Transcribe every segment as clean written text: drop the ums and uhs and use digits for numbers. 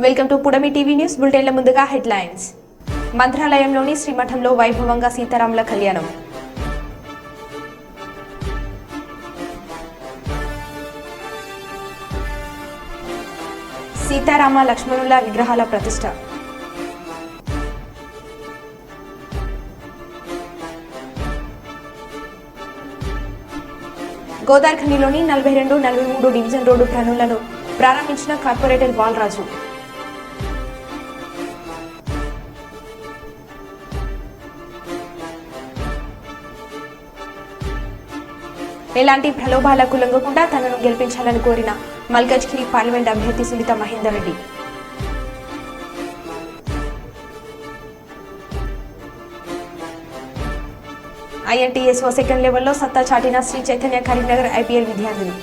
Welcome to పుడమి TV news బులెటిన్ల ముందుగా headlines. మంత్రాలయంలోని శ్రీమఠంలో వైభవంగా సీతారాముల కళ్యాణం. సీతారామ లక్ష్మణుల విగ్రహాల ప్రతిష్ఠ. గోదావరిఖనిలోని 42, 43 డివిజన్ రోడ్డు పనులను ప్రారంభించిన కార్పొరేటర్ బాలరాజు. ఎలాంటి ప్రలోభాలకు లొంగకుండా తనను గెలిపించాలని కోరిన మల్కాజ్గిరి పార్లమెంట్ అభ్యర్థి సునీత మహేందర్ రెడ్డి. INTSO సెకండ్ లెవెల్లో సత్తా చాటిన శ్రీ చైతన్య కరీంనగర్ IPL విద్యార్థులు.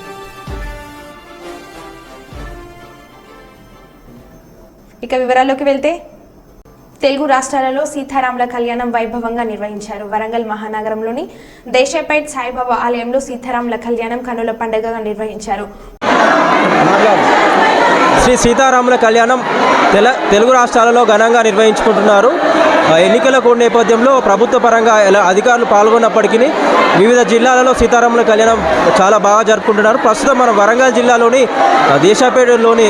ఇక వివరాల్లోకి వెళ్తే, తెలుగు రాష్ట్రాలలో సీతారాముల కళ్యాణం వైభవంగా నిర్వహించారు. వరంగల్ మహానగరంలోని దేశాపేట్ సాయిబాబా ఆలయంలో సీతారాముల కళ్యాణం కనుల పండుగగా నిర్వహించారు. శ్రీ సీతారాముల కళ్యాణం తెలుగు రాష్ట్రాలలో ఘనంగా నిర్వహించుకుంటున్నారు. ఎన్నికల కోడ్ నేపథ్యంలో ప్రభుత్వ పరంగా అధికారులు పాల్గొన్నప్పటికీ వివిధ జిల్లాలలో సీతారాముల కళ్యాణం చాలా బాగా జరుపుకుంటున్నారు. ప్రస్తుతం మనం వరంగల్ జిల్లాలోని దేశాపేటలోని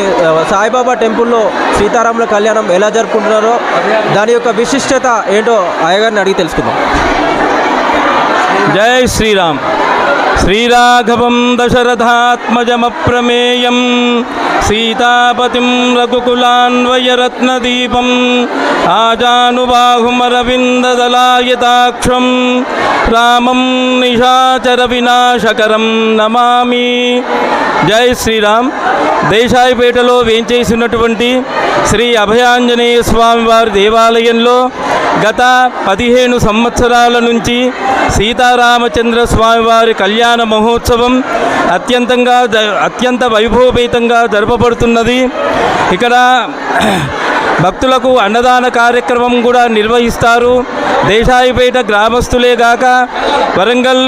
సాయిబాబా టెంపుల్లో సీతారాముల కళ్యాణం ఎలా జరుపుకుంటున్నారో దాని యొక్క విశిష్టత ఏంటో అయ్యగారిని అడిగి తెలుసుకుందాం. జై శ్రీరామ్. శ్రీరాఘవం దశరథాత్మజమప్రమేయం సీతాపతిం రఘుకులాన్వయరత్నదీపం ఆజానుబాహుమరవిందదలాయతాక్షం రామం నిశాచర వినాశకరం నమామి. జై శ్రీరామ్. దేశాయిపేటలో వేంచేసినటువంటి శ్రీ అభయాంజనేయ స్వామి వారి దేవాలయంలో గత 15 సంవత్సరాల నుంచి సీతారామచంద్ర స్వామివారి కళ్యాణ మహోత్సవం అత్యంత వైభవపేతంగా జరపబడుతున్నది. ఇక్కడ భక్తులకు అన్నదాన కార్యక్రమం కూడా నిర్వహిస్తారు. దేశాయిపేట గ్రామస్తులే గాక వరంగల్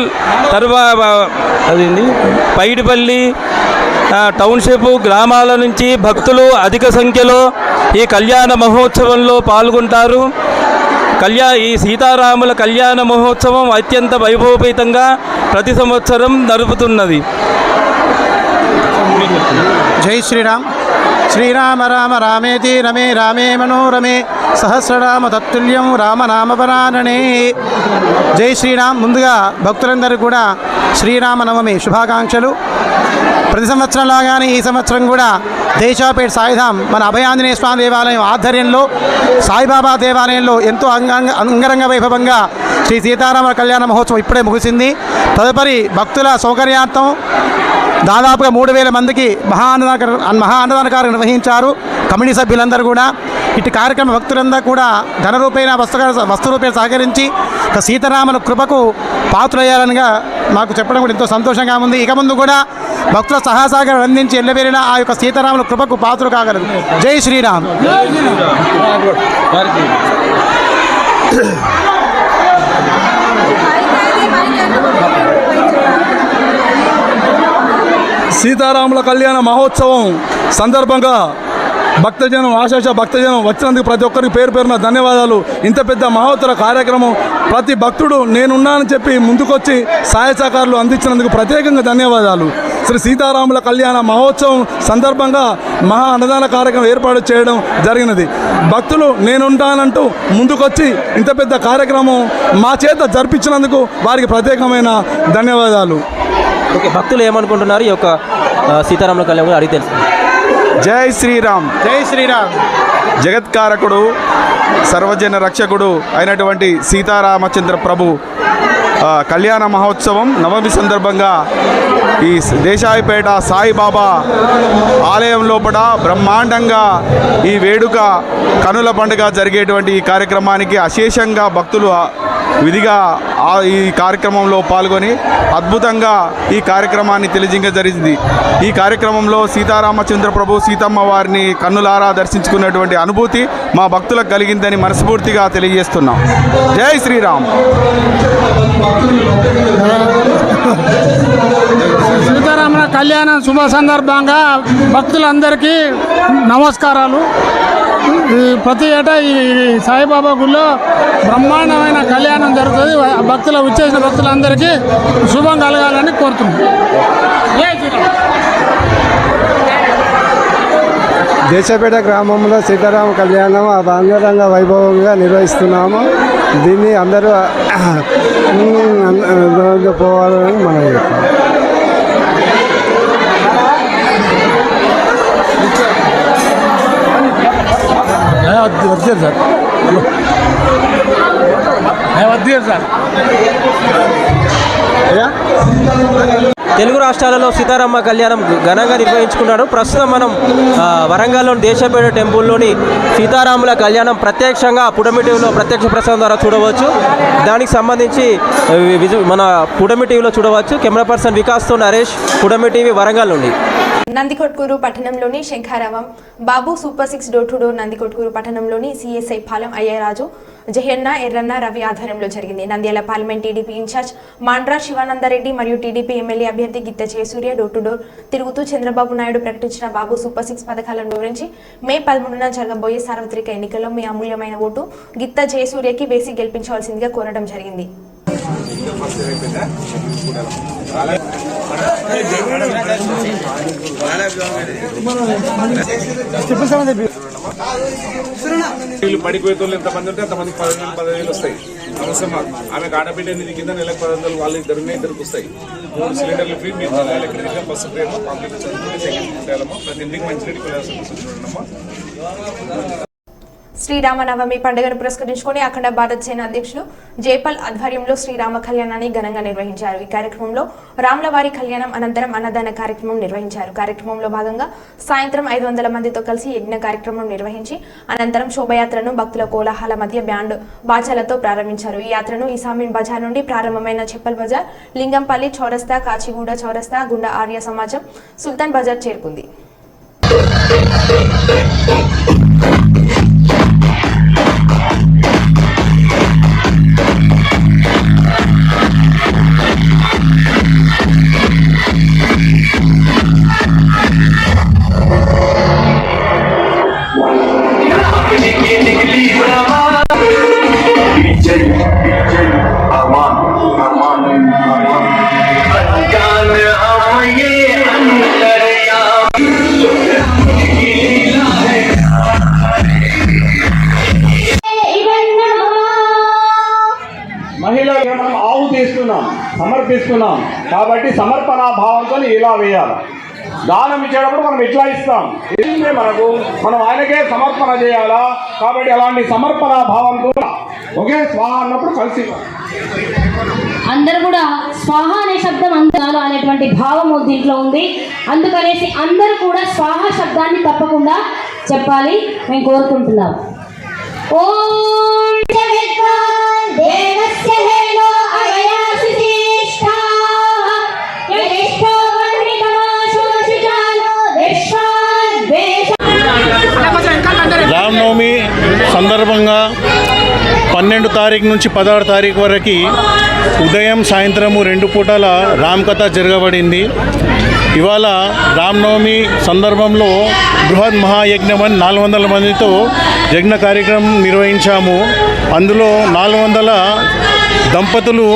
అదేంటి పైడిపల్లి టౌన్షిప్ గ్రామాల నుంచి భక్తులు అధిక సంఖ్యలో ఈ కళ్యాణ మహోత్సవంలో పాల్గొంటారు. ఈ సీతారాముల కళ్యాణ మహోత్సవం అత్యంత వైభవపేతంగా ప్రతి సంవత్సరం జరుపుతున్నది. జై శ్రీరామ్. శ్రీరామ రామ రామేతి రమే రామే మనోరమే సహస్రనామ తత్తుల్యం రామనామపరాణనే. జై శ్రీరామ్. ముందుగా భక్తులందరూ కూడా శ్రీరామనవమి శుభాకాంక్షలు. ప్రతి సంవత్సరం లాగానే ఈ సంవత్సరం కూడా దేశాపేట్ సాయిధాం మన అభయాంజనేయ స్వామి దేవాలయం ఆధ్వర్యంలో సాయిబాబా దేవాలయంలో ఎంతో అంగరంగ వైభవంగా శ్రీ సీతారామ కళ్యాణ మహోత్సవం ఇప్పుడే ముగిసింది. తదుపరి భక్తుల సౌకర్యార్థం దాదాపుగా 3000 మందికి మహా అన్నదాన కార్యక్రమం నిర్వహించారు కమిటీ సభ్యులందరూ కూడా. ఇటు కార్యక్రమ భక్తులందరూ కూడా ధనరూపేణ వస్తురూపేణ సహకరించి సీతారాముల కృపకు పాత్రయ్యారనిగా మాకు చెప్పడం కూడా ఎంతో సంతోషంగా ఉంది. ఇక ముందు కూడా భక్తుల సహాసహకారం అందించి ఎల్లవేళ ఆ యొక్క సీతారాముల కృపకు పాత్రలు కాగలరు. జై శ్రీరామ్. సీతారాముల కళ్యాణ మహోత్సవం సందర్భంగా భక్తజనం ఆశాష భక్తజనం వచ్చినందుకు ప్రతి ఒక్కరికి పేరు పేరున ధన్యవాదాలు. ఇంత పెద్ద మహోత్తర కార్యక్రమం ప్రతి భక్తుడు నేనున్నానని చెప్పి ముందుకొచ్చి సహాయ సహకారాలు అందించినందుకు ప్రత్యేకంగా ధన్యవాదాలు. శ్రీ సీతారాముల కళ్యాణ మహోత్సవం సందర్భంగా మహా అన్నదాన కార్యక్రమం ఏర్పాటు చేయడం జరిగినది. భక్తులు నేనుంటానంటూ ముందుకొచ్చి ఇంత పెద్ద కార్యక్రమం మా చేత జరిపించినందుకు వారికి ప్రత్యేకమైన ధన్యవాదాలు. ఓకే, భక్తులు ఏమనుకుంటున్నారు ఈ యొక్క సీతారాముల కళ్యాణం అడిగి తెలుసు. జై శ్రీరామ్. జై శ్రీరామ్. జగత్కారకుడు సర్వజన రక్షకుడు అయినటువంటి సీతారామచంద్ర ప్రభు కళ్యాణ మహోత్సవం నవమి సందర్భంగా ఈ దేశాయిపేట సాయిబాబా ఆలయం లోపల బ్రహ్మాండంగా ఈ వేడుక కనుల పండుగ జరిగేటువంటి ఈ కార్యక్రమానికి అశేషంగా భక్తులు విధిగా ఈ కార్యక్రమంలో పాల్గొని అద్భుతంగా ఈ కార్యక్రమాన్ని తెలియజేయడం జరిగింది. ఈ కార్యక్రమంలో సీతారామచంద్ర ప్రభు సీతమ్మ వారిని కన్నులారా దర్శించుకున్నటువంటి అనుభూతి మా భక్తులకు కలిగిందని మనస్ఫూర్తిగా తెలియజేస్తున్నాం. జై శ్రీరామ్. సీతారాముల కళ్యాణం శుభ సందర్భంగా భక్తులందరికీ నమస్కారాలు. ప్రతి ఏటా ఈ సాయిబాబా గుళ్ళో బ్రహ్మాండమైన కళ్యాణం జరుగుతుంది. భక్తులు వచ్చేసిన భక్తులందరికీ శుభం కలగాలని కోరుతున్నాం. జై శ్రీరామ్. దేశపేట గ్రామంలో సీతారామ కళ్యాణం అంగరంగ వైభవంగా నిర్వహిస్తున్నాము. దీన్ని అందరూ పోవాలని మనం చెప్తాం. తెలుగు రాష్ట్రాలలో సీతారామ కళ్యాణం ఘనంగా నిర్వహించుకున్నారు. ప్రస్తుతం మనం వరంగల్లోని దేశపేట టెంపుల్లోని సీతారాముల కళ్యాణం ప్రత్యక్షంగా పుడమి టీవీలో ప్రత్యక్ష ప్రసారం ద్వారా చూడవచ్చు. దానికి సంబంధించి మన పుడమి టీవీలో చూడవచ్చు. కెమెరా పర్సన్ వికాస్తో నరేష్, పుడమి టీవీ వరంగల్ నుండి. నందికొట్కూరు పట్టణంలోని శంఖారావం Babu super 6 door to door Nandikotkur పట్టణంలోని సిఎస్ఐ పాలెం అయ్యరాజు, జహన్న, ఎర్రన్న, రవి ఆధ్వర్యంలో జరిగింది. Nandyal parliament TDP incharge Mandra Shivananda Reddy మరియు టీడీపీ ఎమ్మెల్యే అభ్యర్థి గిత్త జయసూర్య డోర్ టు డోర్ తిరుగుతూ చంద్రబాబు నాయుడు ప్రకటించిన బాబు సూపర్ 6 పథకాలను వివరించి మే 13న జరగబోయే సార్వత్రిక ఎన్నికల్లో మీ అమూల్యమైన ఓటు గిత్త జయసూర్యకి వేసి గెలిపించవలసిందిగా కోరడం జరిగింది. పడిపోయేతోళ్ళు ఎంతమంది ఉంటే అంతమంది 10,000 వస్తాయి. అవసరం ఆమెకు ఆడబిడ్డ నిధి కింద నెలకు 10,000 వాళ్ళు ఇద్దరికి వస్తాయి. 3 సిలిండర్లు ఫ్రీ. మీరు ఎలక్ట్రిక్ బస్సు ఫ్రీ ఏమో, పబ్లిక్ చదువుకుంటే సెకండ్ ఉండాలమ్మా. ప్రతి ఇంటికి మంచి రెడ్డి చూడమ్మా. శ్రీరామనవమి పండుగను పురస్కరించుకొని అఖండ భారత్ సేన అధ్యక్షులు జైపాల్ ఆధ్వర్యంలో శ్రీరామ కళ్యాణాన్ని ఘనంగా నిర్వహించారు. ఈ కార్యక్రమంలో రాములవారి కళ్యాణం అనంతరం అన్నదాన కార్యక్రమం నిర్వహించారు. కార్యక్రమంలో భాగంగా సాయంత్రం 500 మందితో కలిసి యజ్ఞ కార్యక్రమం నిర్వహించి అనంతరం శోభయాత్రను భక్తుల కోలాహల మధ్య బ్యాండ్ బాజాలతో ప్రారంభించారు. ఈ యాత్రను ఈసామీన్ బజార్ నుండి ప్రారంభమైన చెప్పల్ బజార్, లింగంపల్లి చౌరస్తా, కాచిగూడ చౌరస్తా గుండా ఆర్య సమాజం, సుల్తాన్ బజార్ చేరుకుంది. మహిళగా మనం ఆవు తీస్తున్నాం, సమర్పిస్తున్నాం. కాబట్టి సమర్పణ భావంతో ఇలా వేయాలి. దానం ఇచ్చేటప్పుడు మనం ఇట్లా ఇస్తాం. ఇది మనం ఆయనకే సమర్పణ చేయాలా. కాబట్టి అలాంటి సమర్పణ భావంతో ఒకే స్వాహ అన్నప్పుడు కలిసి అందరూ కూడా స్వాహ అనే శబ్దం అందరూ అనేటువంటి భావం దీంట్లో ఉంది. అందుకనేసి అందరూ కూడా స్వాహ శబ్దాన్ని తప్పకుండా చెప్పాలి మేము కోరుకుంటున్నాం. ఓం దేవస్య హేనో అగయాసి శ్రేష్ఠాః యజేష్ఠో వర్ణితమాశోషిచాలో దేశాద్వేష. రామనవమి సందర్భంగా 12 తారీఖు నుంచి 16 తారీఖు వరకు ఉదయం సాయంత్రము 2 పూటల రామకథ జరగబడింది. ఇవాళ రామనవమి సందర్భంలో బృహత్ మహాయజ్ఞం అని 400 మందితో యజ్ఞ కార్యక్రమం నిర్వహించాము. అందులో 400 దంపతులు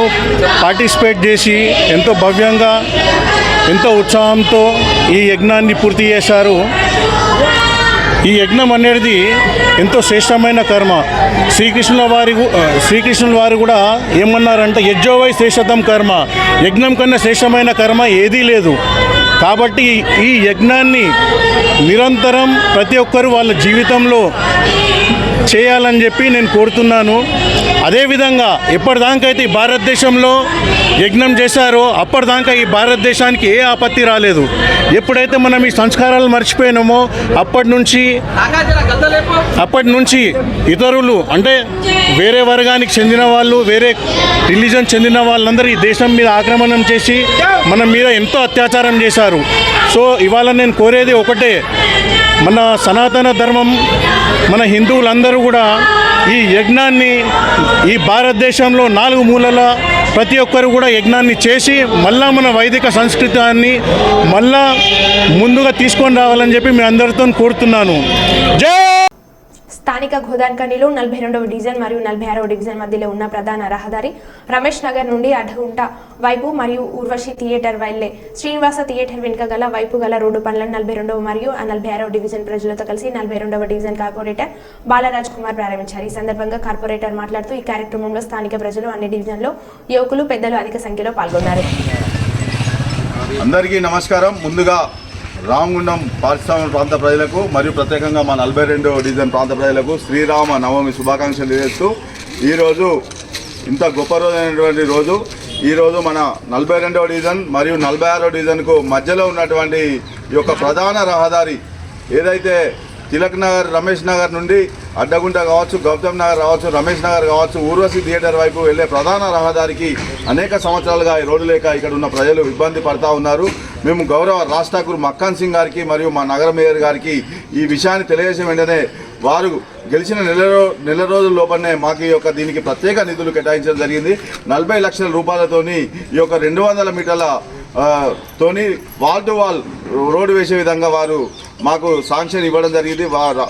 పార్టిసిపేట్ చేసి ఎంతో భవ్యంగా ఎంతో ఉత్సాహంతో ఈ యజ్ఞాన్ని పూర్తి చేశారు. ఈ యజ్ఞం అనేది ఎంతో శ్రేష్టమైన కర్మ. శ్రీకృష్ణుల వారు కూడా ఏమన్నారంటే యజ్జోవై శ్రేష్టతం కర్మ, యజ్ఞం కన్నా శ్రేష్టమైన కర్మ ఏదీ లేదు. కాబట్టి ఈ యజ్ఞాన్ని నిరంతరం ప్రతి ఒక్కరూ వాళ్ళ జీవితంలో చేయాలని చెప్పి నేను కోరుతున్నాను. అదేవిధంగా ఎప్పటిదాకైతే ఈ భారతదేశంలో యజ్ఞం చేశారో అప్పటిదాకా ఈ భారతదేశానికి ఏ ఆపత్తి రాలేదు. ఎప్పుడైతే మనం ఈ సంస్కారాలు మర్చిపోయినామో అప్పటి నుంచి ఇతరులు అంటే వేరే వర్గానికి చెందిన వాళ్ళు, వేరే రిలీజన్ చెందిన వాళ్ళందరూ ఈ దేశం మీద ఆక్రమణం చేసి మన మీద ఎంతో అత్యాచారం చేశారు. సో ఇవాళ నేను కోరేది ఒకటే, మన సనాతన ధర్మం, మన హిందువులందరూ కూడా ఈ యజ్ఞాన్ని ఈ భారతదేశంలో 4 మూలల ప్రతి ఒక్కరు కూడా యజ్ఞాన్ని చేసి మళ్ళా మన వైదిక సంస్కృతాన్ని మళ్ళా ముందుగా తీసుకొని రావాలని చెప్పి మీ అందరితో కోరుతున్నాను. జై స్థానిక గోదాన్కనిలో 42వ డివిజన్ మరియు 46వ డివిజన్ మధ్యలో ఉన్న ప్రధాన రహదారి రమేష్ నగర్ నుండి అడ్డగుంట వైపు మరియు ఊర్వశి థియేటర్ వెళ్లే శ్రీనివాస థియేటర్ వెనుక గల వైపు గల రోడ్డు పనులను 42వ మరియు 46వ డివిజన్ ప్రజలతో కలిసి 42వ డివిజన్ కార్పొరేటర్ బాలరాజ్ కుమార్ ప్రారంభించారు. ఈ సందర్భంగా కార్పొరేటర్ మాట్లాడుతూ ఈ కార్యక్రమంలో స్థానిక ప్రజలు అన్ని డివిజన్లో యువకులు పెద్దలు అధిక సంఖ్యలో పాల్గొన్నారు. అందరికీ నమస్కారం. ముందుగా రామగుండం పారిశ్రామిక ప్రాంత ప్రజలకు మరియు ప్రత్యేకంగా మా 42వ డివిజన్ ప్రాంత ప్రజలకు శ్రీరామ నవమి శుభాకాంక్షలు తెలియజేస్తూ ఈరోజు ఇంత గొప్ప రోజైనటువంటి రోజు ఈరోజు మన 42వ డివిజన్ మరియు 46వ డివిజన్కు మధ్యలో ఉన్నటువంటి ఈ యొక్క ప్రధాన రహదారి ఏదైతే తిలక్ నగర్ రమేష్ నగర్ నుండి అడ్డగుంట కావచ్చు, గౌతమ్ నగర్ కావచ్చు, రమేష్ నగర్ కావచ్చు, ఊర్వశి థియేటర్ వైపు వెళ్ళే ప్రధాన రహదారికి అనేక సంవత్సరాలుగా ఈ రోడ్డు లేక ఇక్కడ ఉన్న ప్రజలు ఇబ్బంది పడుతూ ఉన్నారు. మేము గౌరవ రాజ్ ఠాకూర్ మక్కాన్ సింగ్ గారికి మరియు మా నగర మేయర్ గారికి ఈ విషయాన్ని తెలియజేసిన వెంటనే వారు గెలిచిన నెల రోజుల లోపలనే మాకు ఈ యొక్క దీనికి ప్రత్యేక నిధులు కేటాయించడం జరిగింది. 40 లక్షల రూపాయలతోని ఈ యొక్క 200 మీటర్ల తోని వాల్ టు వాల్ రోడ్డు వేసే విధంగా వారు మాకు శాంక్షన్ ఇవ్వడం జరిగింది.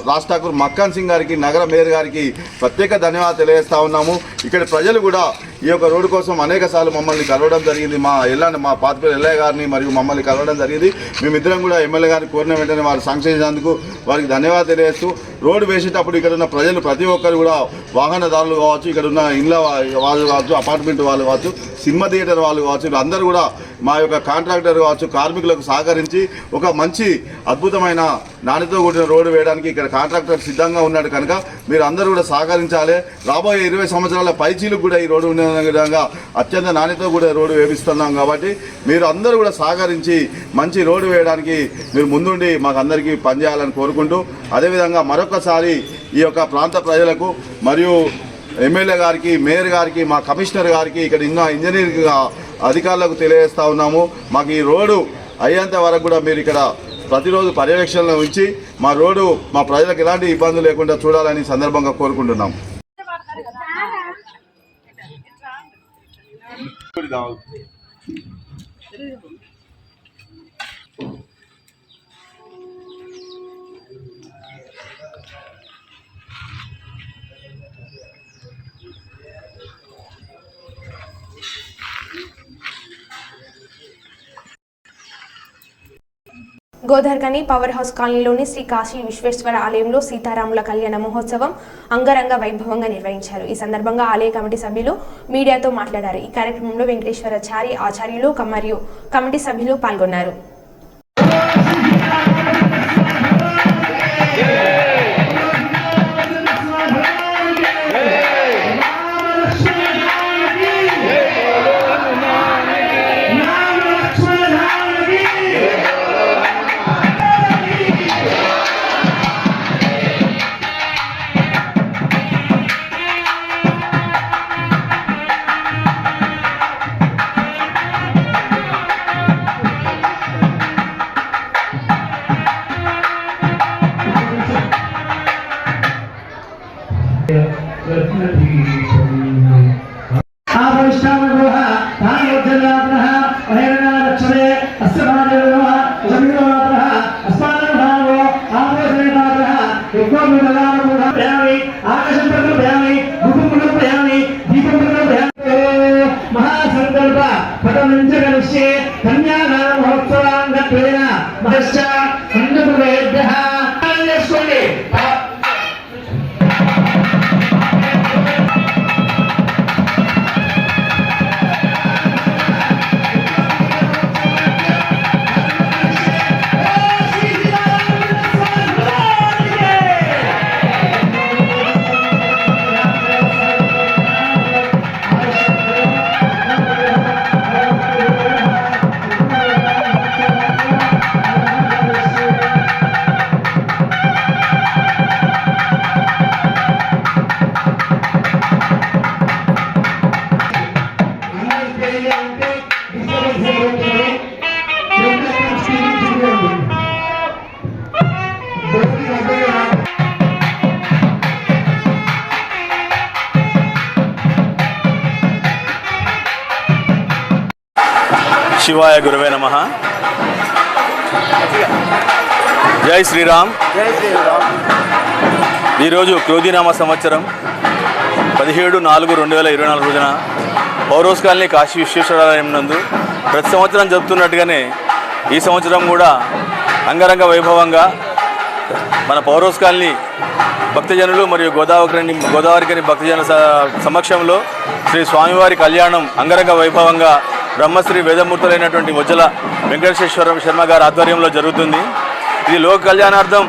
రాజ్ ఠాకూర్ మక్కాన్ సింగ్ గారికి నగర మేయర్ గారికి ప్రత్యేక ధన్యవాదాలు తెలియజేస్తా ఉన్నాము. ఇక్కడ ప్రజలు కూడా ఈ యొక్క రోడ్డు కోసం అనేక సార్లు మమ్మల్ని కలవడం జరిగింది. మా పాతిపల్లి ఎల్ఐ గారిని మరియు మమ్మల్ని కలవడం జరిగింది. మేమిద్దరం కూడా ఎమ్మెల్యే గారిని కోరిన వెంటనే వారు శాంక్షన్ చేసినందుకు వారికి ధన్యవాదాలు తెలియజేస్తూ రోడ్డు వేసేటప్పుడు ఇక్కడ ఉన్న ప్రజలు ప్రతి ఒక్కరు కూడా వాహనదారులు కావచ్చు, ఇక్కడ ఉన్న ఇళ్ళ వాళ్ళు కావచ్చు, అపార్ట్మెంట్ వాళ్ళు కావచ్చు, సినిమా థియేటర్ వాళ్ళు కావచ్చు, అందరూ కూడా మా యొక్క కాంట్రాక్టర్ కావచ్చు కార్మికులకు సహకరించి ఒక మంచి అద్భుతమైన నాణ్యతతో కూడిన రోడ్డు వేయడానికి ఇక్కడ కాంట్రాక్టర్ సిద్ధంగా ఉన్నాడు కనుక మీరు అందరూ కూడా సహకరించాలి. రాబోయే 20 సంవత్సరాల పైచీలకు కూడా ఈ రోడ్డు ఉండే విధంగా అత్యంత నాణ్యతతో కూడా రోడ్డు వేపిస్తున్నాం కాబట్టి మీరు అందరూ కూడా సహకరించి మంచి రోడ్డు వేయడానికి మీరు ముందుండి మాకు అందరికీ పనిచేయాలని కోరుకుంటూ అదేవిధంగా మరొకసారి ఈ యొక్క ప్రాంత ప్రజలకు మరియు ఎమ్మెల్యే గారికి, మేయర్ గారికి, మా కమిషనర్ గారికి, ఇక్కడ ఉన్న ఇంజనీరింగ్ అధికారులకు తెలియజేస్తూ ఉన్నాము. మాకు ఈ రోడ్డు అయ్యేంత వరకు కూడా మీరు ఇక్కడ ప్రతిరోజు పర్యవేక్షణలో ఉంచి మా రోడ్డు మా ప్రజలకు ఎలాంటి ఇబ్బందులు లేకుండా చూడాలని సందర్భంగా కోరుకుంటున్నాం. గోదార్కని పవర్ హౌస్ కాలనీలోని శ్రీ కాశీ విశ్వేశ్వర ఆలయంలో సీతారాముల కళ్యాణ మహోత్సవం అంగరంగ వైభవంగా నిర్వహించారు. ఈ సందర్భంగా ఆలయ కమిటీ సభ్యులు మీడియాతో మాట్లాడారు. ఈ కార్యక్రమంలో వెంకటేశ్వరాచారి ఆచార్యులు మరియు కమిటీ సభ్యులు పాల్గొన్నారు. మహాసంకల్ప పదమంచగలిష్యే కన్యాదాన మహోత్సవాంగత్వేన మహశ్చ అన్నపురేభ్యః చేసుకోండి. శివాయ గురవే నమః. జై శ్రీరామ్. ఈరోజు క్రోధినామ సంవత్సరం 17/4/2024 రోజున పౌరోస్ కాలనీ కాశీ విశ్వేశ్వరాలయం నందు ప్రతి సంవత్సరం జరుపుతున్నట్టుగానే ఈ సంవత్సరం కూడా అంగరంగ వైభవంగా మన పౌరోస్ కాలనీ భక్తజనులు మరియు గోదావరికని భక్తజనుల సమక్షంలో శ్రీ స్వామివారి కళ్యాణం అంగరంగ వైభవంగా బ్రహ్మశ్రీ వేదమూర్తులైనటువంటి మొజ్జల వెంకటేశ్వర శర్మ గారి ఆధ్వర్యంలో జరుగుతుంది. ఇది లోక కళ్యాణార్థం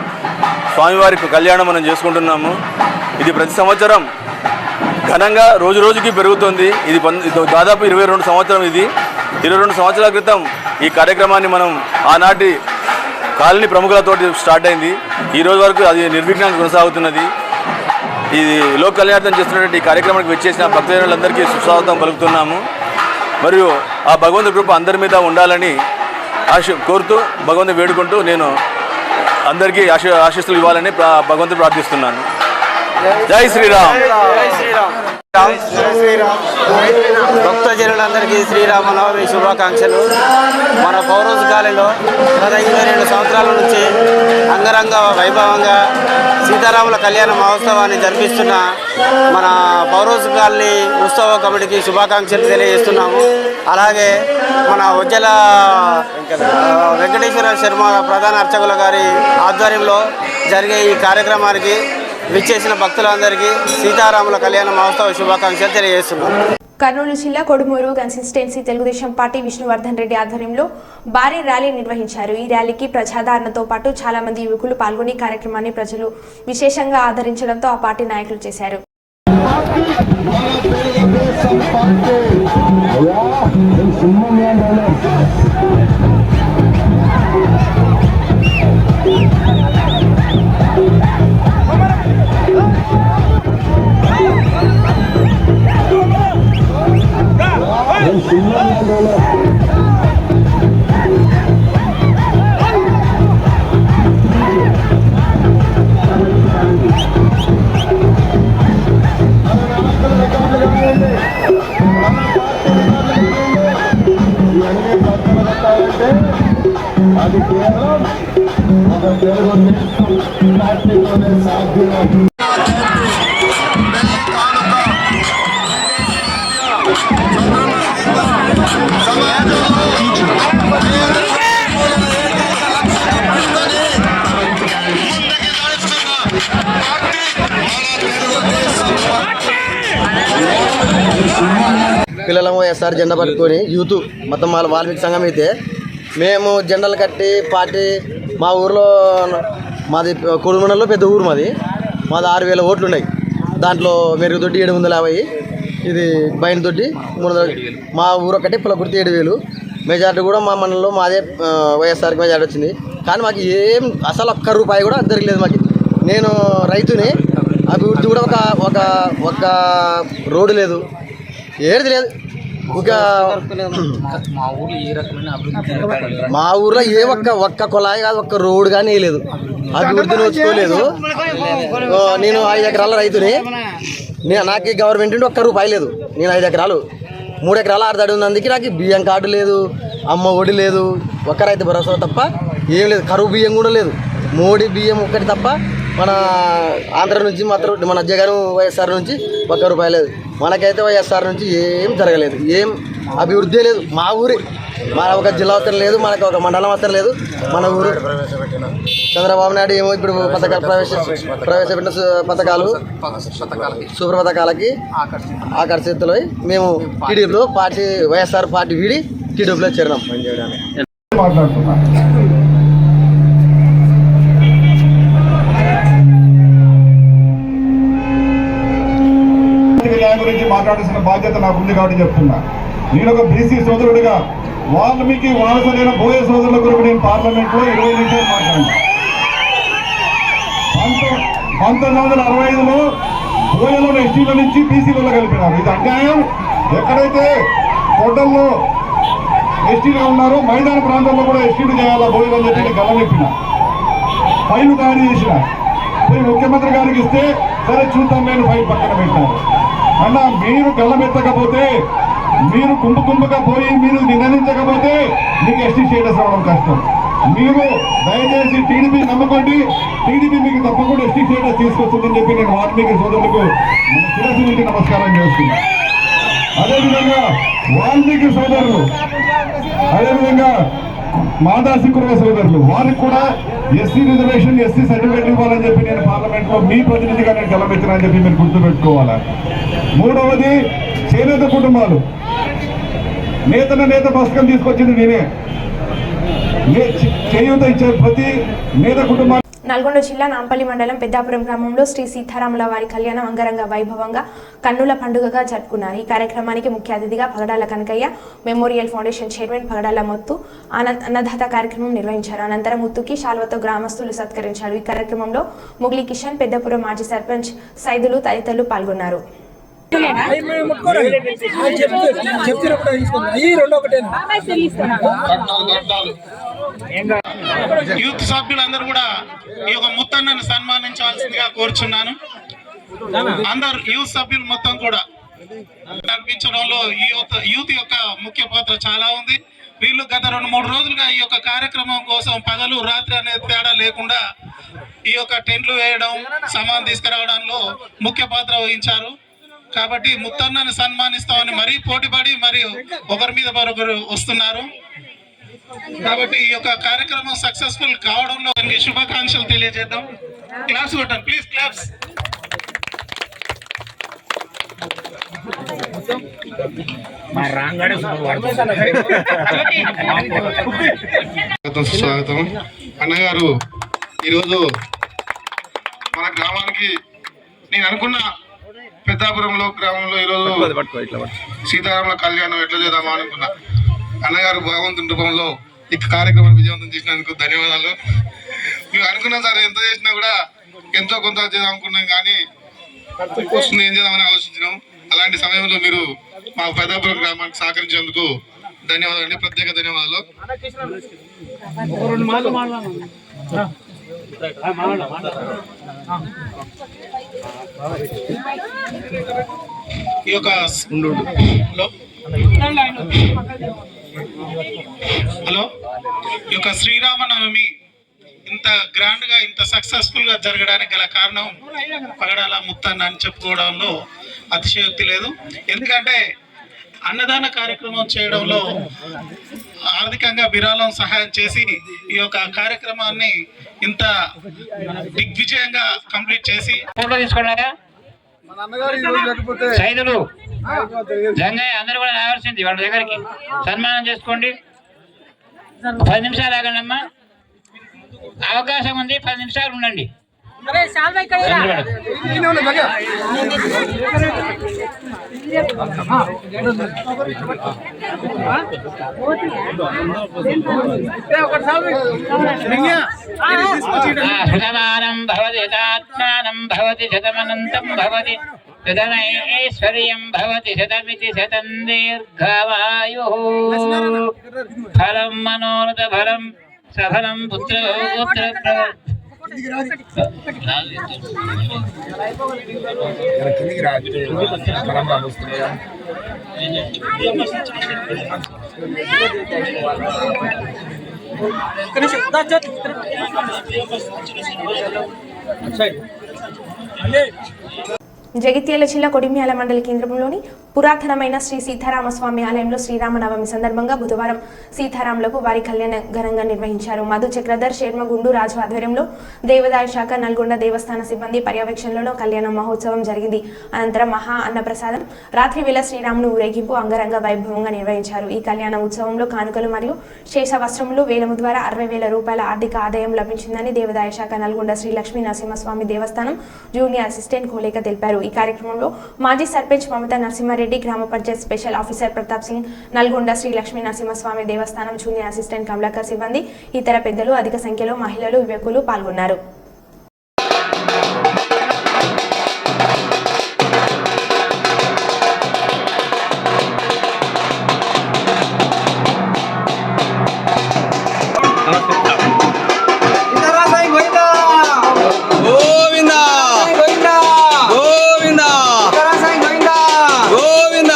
స్వామివారి కళ్యాణం మనం చేసుకుంటున్నాము. ఇది ప్రతి సంవత్సరం ఘనంగా రోజు రోజుకి పెరుగుతుంది. ఇది దాదాపు 22 సంవత్సరం. ఇది 22 సంవత్సరాల క్రితం ఈ కార్యక్రమాన్ని మనం ఆనాటి కాలనీ ప్రముఖులతోటి స్టార్ట్ అయింది. ఈ రోజు వరకు అది నిర్విఘ్నంగా కొనసాగుతున్నది. ఇది లోక కళ్యాణార్థం చేస్తున్నటువంటి ఈ కార్యక్రమానికి వచ్చేసిన భక్తులందరికీ సుస్వాగతం పలుకుతున్నాము. మరియు ఆ భగవంతుడి కృప అందరి మీద ఉండాలని కోరుతూ భగవంతుని వేడుకుంటూ నేను అందరికీ ఆశీస్సులు ఇవ్వాలని భగవంతుడు ప్రార్థిస్తున్నాను. జై శ్రీరామ్. భక్తజనులందరికీ శ్రీరామనవమి శుభాకాంక్షలు. మన పౌరోస్ కాలనీలో గత 22 సంవత్సరాల నుంచి అంగరంగ వైభవంగా సీతారాముల కళ్యాణ మహోత్సవాన్ని జరిపిస్తున్న మన పౌరోస్ కాలనీ ఉత్సవ కమిటీకి శుభాకాంక్షలు తెలియజేస్తున్నాము. అలాగే మన ఉజ్జల వెంకటేశ్వర శర్మ ప్రధాన అర్చకుల గారి ఆధ్వర్యంలో జరిగే ఈ కార్యక్రమానికి విచ్చేసిన భక్తులందరికీ సీతారాముల కళ్యాణ మహోత్సవ శుభాకాంక్షలు తెలియజేస్తున్నాం. కర్నూలు జిల్లా కొడుమూరు కన్సిస్టెన్సీ తెలుగుదేశం పార్టీ విష్ణువర్ధన్ రెడ్డి ఆధ్వర్యంలో భారీ ర్యాలీ నిర్వహించారు. ఈ ర్యాలీకి ప్రజాదరణతో పాటు చాలా మంది యువకులు పాల్గొని కార్యక్రమాన్ని ప్రజలు విశేషంగా ఆదరించడంతో ఆ పార్టీ నాయకులు చేశారు. అది కేవలం ఒక తెలుగు పార్టీతోనే సాధ్యం. పిల్లలము ఎస్ఆర్ జెండా పట్టుకొని యూత్ మొత్తం వాల్మీకి సంఘం అయితే మేము జెండాలు కట్టి పార్టీ మా ఊర్లో మాది కొడుమూడలో పెద్ద ఊరు మాది 6,000 ఓట్లు ఉన్నాయి. దాంట్లో మెరుగుదొడ్డి 750, ఇది బయట దొడ్డి 300. మా ఊరు ఒకటి పులకుర్తి 7,000. మెజార్టీ కూడా మా మండలంలో మాదే వైఎస్ఆర్కి మెజార్టీ వచ్చింది. కానీ మాకు ఏం అసలు ఒక్క రూపాయి కూడా జరగలేదు. మాకు నేను రైతుని, అభివృద్ధి కూడా ఒక రోడ్డు లేదు, ఏది లేదు. మా ఊర్లో ఏ ఒక్క కొలాయి కాదు, ఒక్క రోడ్డు కానీ వేయలేదు, అభివృద్ధి నోచుకోలేదు. నేను 5 ఎకరాల రైతుని, నాకు గవర్నమెంట్ నుండి ఒక్క రూపాయి లేదు. నేను 5 ఎకరాలు 3 ఎకరాల 6 తడి ఉన్నందుకు నాకు బియ్యం కార్డు లేదు, అమ్మ ఒడి లేదు, ఒక్క రైతు భరోసా తప్ప ఏం లేదు. కరువు బియ్యం కూడా లేదు. మోడీ బియ్యం ఒక్కటి తప్ప మన ఆంధ్ర నుంచి మాత్రం మన జగన్ వైఎస్ఆర్ నుంచి ఒక్క రూపాయి లేదు. మనకైతే వైఎస్ఆర్ నుంచి ఏం జరగలేదు, ఏం అభివృద్ధి లేదు. మా ఊరి మన ఒక జిల్లా అవసరం లేదు, మనకు ఒక మండలం అవసరం లేదు. మన ఊరు చంద్రబాబు నాయుడు ఏమో ఇప్పుడు పథకాలు ప్రవేశపెట్టిన పథకాలు సూపర్ పథకాలకి ఆకర్షితులై మేము టీడీపీలో పార్టీ వైఎస్ఆర్ పార్టీ వీడి టీడీపీలో చేరినాం. గురించి మాట్లాడాల్సిన బాధ్యత నాకు ఉంది కాబట్టి చెప్తున్నా. నేను ఒక బీసీ సోదరుడిగా వాల్మీకి వారసులైన బోయ సోదరుల గురించి నేను పార్లమెంట్లో 20 నిమిషాలు మాట్లాడాను. 1965లో బోయలో ఎస్టీల నుంచి బీసీలలో కలిపినారు. ఇది అన్యాయం. ఎక్కడైతే కోటల్లో ఎస్టీలుగా ఉన్నారో మైదాన ప్రాంతంలో కూడా ఎస్టీలు చేయాలా బోయలు అని చెప్పి గల చెప్పిన ఫైల్ తయారు చేసిన పోయి ముఖ్యమంత్రి గారికి ఇస్తే సరే చూద్దాం నేను ఫైల్ పక్కన పెట్టాను. అన్న మీరు గల్లమెత్తకపోతే మీరు కుంభగా పోయి మీరు నిందించకపోతే మీకు ఎస్టీ స్టేటస్ రావడం కష్టం. మీరు దయచేసి టీడీపీ నమ్మకండి, టీడీపీ మీకు తప్పకుండా ఎస్టీ స్టేటస్ తీసుకొస్తుందని చెప్పి నేను వాల్మీకి సోదరులకు శిరస్సు ఉంచి నమస్కారం చేస్తున్నాను. అదేవిధంగా వాల్మీకి సోదరులు, అదేవిధంగా మాదాసి కుర్మ సోదరులు, వారికి కూడా ఎస్సీ రిజర్వేషన్, ఎస్సీ సర్టిఫికేట్ ఇవ్వాలని చెప్పి నేను పార్లమెంట్ లో మీ ప్రతినిధిగా నేను గెలవెత్తినా అని చెప్పి మీరు గుర్తుపెట్టుకోవాలా. మూడవది చేనేత కుటుంబాలు. నేత పథకం తీసుకొచ్చింది నేనే. చేయూత ఇచ్చే ప్రతి నేత కుటుంబాన్ని. నల్గొండ జిల్లా నాంపల్లి మండలం పెద్దాపురం గ్రామంలో శ్రీ సీతారాముల వారి కళ్యాణం అంగరంగ వైభవంగా కన్నుల పండుగగా జరుపుకున్నారు. ఈ కార్యక్రమానికి ముఖ్య అతిథిగా పగడాల కనకయ్య మెమోరియల్ ఫౌండేషన్ చైర్మన్ పగడాల ముత్తు అన్నదాత కార్యక్రమం నిర్వహించారు. అనంతరం ముత్తుకి శాల్వతో గ్రామస్తులు సత్కరించారు. ఈ కార్యక్రమంలో ముగిలి కిషన్, పెద్దపురం మాజీ సర్పంచ్ సైదులు తదితరులు పాల్గొన్నారు. యూత్ సభ్యులందరూ కూడా ఈ యొక్క ముత్తన్నను సన్మానించాల్సిందిగా కోరుచున్నాను. అందరు యూత్ సభ్యులు మొత్తం కూడా నడిపించడంలో యూత్ యొక్క ముఖ్య పాత్ర చాలా ఉంది. వీళ్ళు గత 2-3 రోజులుగా ఈ యొక్క కార్యక్రమం కోసం పగలు రాత్రి అనే తేడా లేకుండా ఈ యొక్క టెంట్లు వేయడం, సామాన్ తీసుకురావడంలో ముఖ్య పాత్ర వహించారు. కాబట్టి ముత్తన్నను సన్మానిస్తామని మరీ పోటీపడి మరియు ఒకరి మీద మరొకరు వస్తున్నారు. కాబట్టి ఈ యొక్క కార్యక్రమం సక్సెస్ఫుల్ కావడంలో శుభాకాంక్షలు తెలియజేద్దాం. క్లాప్స్ కొట్టండి ప్లీజ్, క్లాప్స్. స్వాగతం అన్నగారు. ఈరోజు మన గ్రామానికి నేను అనుకున్న పెద్దాపురంలో గ్రామంలో ఈరోజు సీతారాముల కళ్యాణం ఎట్లా చేద్దామా అనుకున్నా. అన్నగారు భగవంతుని రూపంలో ఈ కార్యక్రమం విజయవంతం చేసినందుకు ధన్యవాదాలు. మేము అనుకున్నాం సార్, ఎంత చేసినా కూడా ఎంతో కొంత చేద్దాం అనుకున్నాం, కానీ వస్తుంది ఏం చేద్దామని ఆలోచించినాం. అలాంటి సమయంలో మీరు మా పెద్దాపురం గ్రామానికి సహకరించేందుకు ధన్యవాదాలు అండి, ప్రత్యేక ధన్యవాదాలు. ఈ యొక్క ఈ యొక్క శ్రీరామనవమి ఇంత గ్రాండ్ గా ఇంత సక్సెస్ఫుల్ గా జరగడానికి గల కారణం పగడాల ముత్తన్న అని చెప్పుకోవడంలో అతిశయోక్తి లేదు. ఎందుకంటే అన్నదాన కార్యక్రమం చేయడంలో ఆర్థికంగా విరాళం సహాయం చేసి ఈ యొక్క కార్యక్రమాన్ని ఇంత దిగ్విజయంగా కంప్లీట్ చేసి ఫోటో తీసుకున్నారా సైదులు జంగయ్య అందరూ కూడా రావాల్సింది వాళ్ళ దగ్గరికి సన్మానం చేసుకోండి. 10 నిమిషాలు ఆగండి అమ్మా, అవకాశం ఉంది, 10 నిమిషాలు ఉండండి. శతమానం భవతి శతాత్మానం భవతి శతమనంతం భవతి శతమైశ్వర్యం భవతి శతమితి శతం దీర్ఘమాయు ఫలం మనోరథ ఫలం సఫలం పుత్ర జగిత్యాల జిల్లా కొడిమ్యాల మండల కేంద్రంలోని పురాతనమైన శ్రీ సీతారామస్వామి ఆలయంలో శ్రీరామనవమి సందర్భంగా బుధవారం సీతారాములకు వారి కళ్యాణ ఘనంగా నిర్వహించారు. మధు చక్రధర్ శర్మ గుండు రాజు ఆధ్వర్యంలో దేవాదాయ శాఖ నల్గొండ దేవస్థాన సిబ్బంది పర్యవేక్షణలో కళ్యాణ మహోత్సవం జరిగింది. అనంతరం మహా అన్నప్రసాదం, రాత్రి వేళ శ్రీరామును ఊరేగింపు అంగరంగ వైభవంగా నిర్వహించారు. ఈ కళ్యాణ ఉత్సవంలో కానుకలు మరియు శేష వస్త్రములు వేలము ద్వారా 60,000 రూపాయల ఆర్థిక ఆదాయం లభించిందని దేవాదాయ శాఖ నల్గొండ శ్రీ లక్ష్మీ నరసింహస్వామి దేవస్థానం జూనియర్ అసిస్టెంట్ కోలేక తెలిపారు. ఈ కార్యక్రమంలో మాజీ సర్పంచ్ మమతా నరసింహారెడ్డి, గ్రామ పంచాయత్ స్పెషల్ ఆఫీసర్ ప్రతాప్ సింగ్, నల్గొండ శ్రీ లక్ష్మీ నరసింహస్వామి దేవస్థానం జూనియర్ అసిస్టెంట్ కమలాకర్ సిబ్బంది, ఇతర పెద్దలు, అధిక సంఖ్యలో మహిళలు, యువకులు పాల్గొన్నారు. గోవిందా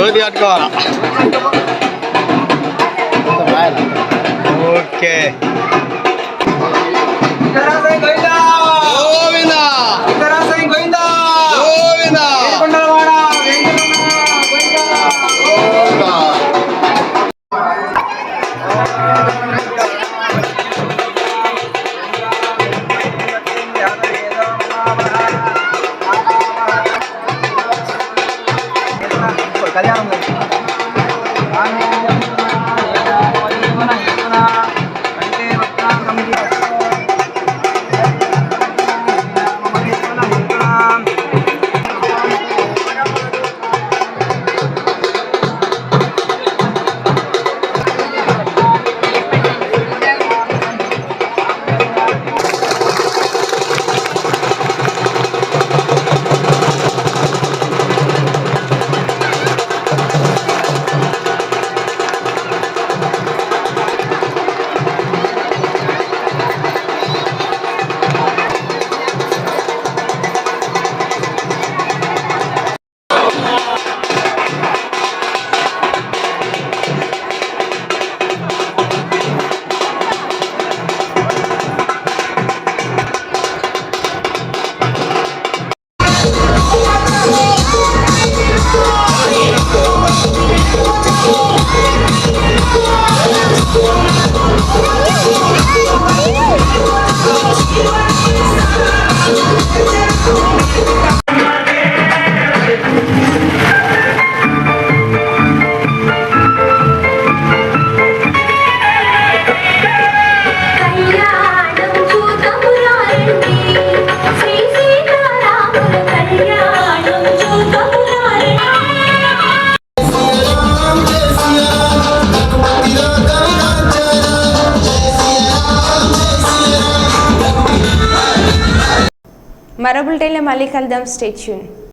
జ్యోతి అట్టుకో ఓకే మరో బులెటిన్లో మళ్ళీ కలుద్దాం. Stay tune.